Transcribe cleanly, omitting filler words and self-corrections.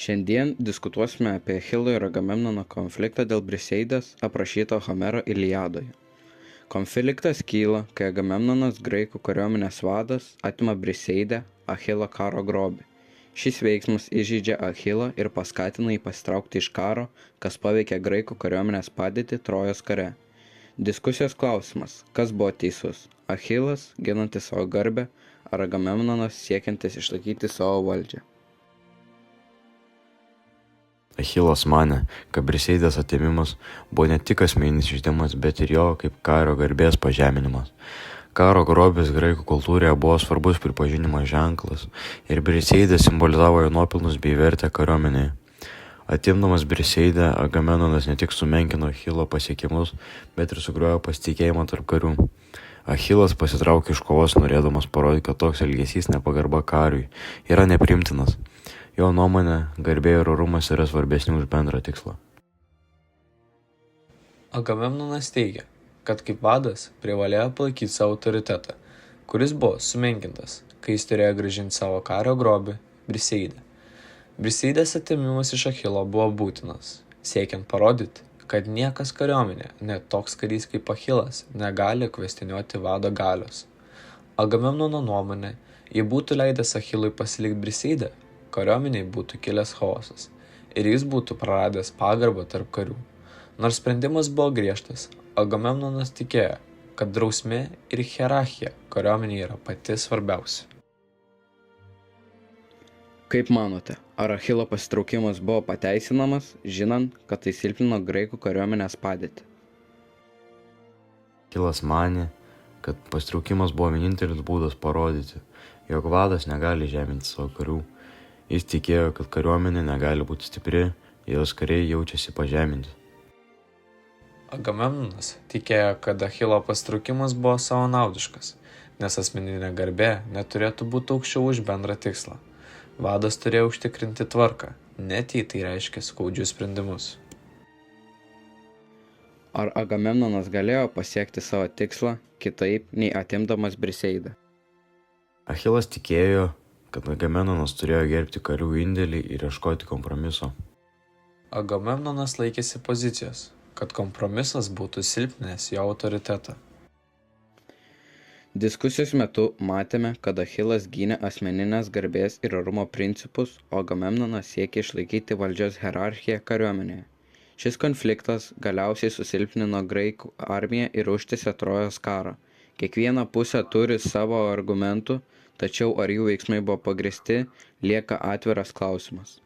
Šiandien diskutuosime apie Achilo ir Agamemnono konfliktą dėl Briseidės aprašyto Homero Iliadoje. Konfliktas kyla, kai Agamemnonas, graikų kariuomenės vadas, atima Briseidę, Achilo karo grobį. Šis veiksmas įžeidžia Achilą ir paskatina jį pasitraukti iš karo, kas paveikia graikų kariuomenės padėtį Trojos kare. Diskusijos klausimas: kas buvo teisus – Achilas, ginantis savo garbę, ar Agamemnonas, siekiantis išlaikyti savo valdžią? Achilas manė, kad Briseidės atėmimas buvo ne tik asmeninis žaidimas, bet ir jo kaip kario garbės pažeminimas. Karo grobis graikų kultūroje buvo svarbus pripažinimo ženklas ir Briseidė simbolizavo jo nuopelnus bei vertę kariuomenėje. Atimdamas Briseidę, Agamemnonas ne tik sumenkino Achilo pasiekimus, bet ir sugriovė pasitikėjimą tarp karių. Achilas pasitraukė iš kovos, norėdamas parodyti, kad toks elgesys nepagarba kariui yra nepriimtinas. Jo nuomonė, garbė ir orumas yra svarbesni už bendrą tikslą. Agamemnonas teigia, kad kaip vadas privalėjo palaikyti savo autoritetą, kuris buvo sumenkintas, kai jis turėjo grąžinti savo kario grobį Briseidę. Briseidės atėmimas iš Achilo buvo būtinas, siekiant parodyti, kad niekas kariuomenė, net toks karys kaip Achilas, negali kvestionuoti vado galios. Agamemnono nuomonė, jei būtų leidęs Achilui pasilikti Briseidę, kariuomeniai būtų kilęs chaosas ir jis būtų praradęs pagarbą tarp karių. Nors sprendimas buvo griežtas, Agamemnonas tikėjo, kad drausmė ir hierarchija kariuomenėje yra pati svarbiausia. Kaip manote, ar Achilo pasitraukimas buvo pateisinamas, žinant, kad tai silpnino graikų kariuomenės padėtį? Achilas manė, kad pasitraukimas buvo vienintelis būdas parodyti, jog vadas negali žeminti savo karių. Jis tikėjo, kad kariuomenė negali būti stipri, jei jos kariai jaučiasi pažeminti. Agamemnonas tikėjo, kad Achilo pasitraukimas buvo savanaudiškas, nes asmeninė garbė neturėtų būti aukščiau už bendrą tikslą. Vadas turėjo užtikrinti tvarką, net jei tai reiškia skaudžius sprendimus. Ar Agamemnonas galėjo pasiekti savo tikslą kitaip nei atimdamas Briseidą? Achilas tikėjo, kad Agamemnonas turėjo gerbti karių indėlį ir ieškoti kompromiso. Agamemnonas laikėsi pozicijos, kad kompromisas būtų silpninęs jo autoritetą. Diskusijos metu matėme, kad Achilas gynė asmeninės garbės ir orumo principus, o Agamemnonas siekė išlaikyti valdžios hierarchiją kariuomenėje. Šis konfliktas galiausiai susilpnino graikų armiją ir užtęsė Trojos karą. Kiekviena pusė turi savo argumentų, tačiau ar jų veiksmai buvo pagrįsti, lieka atviras klausimas.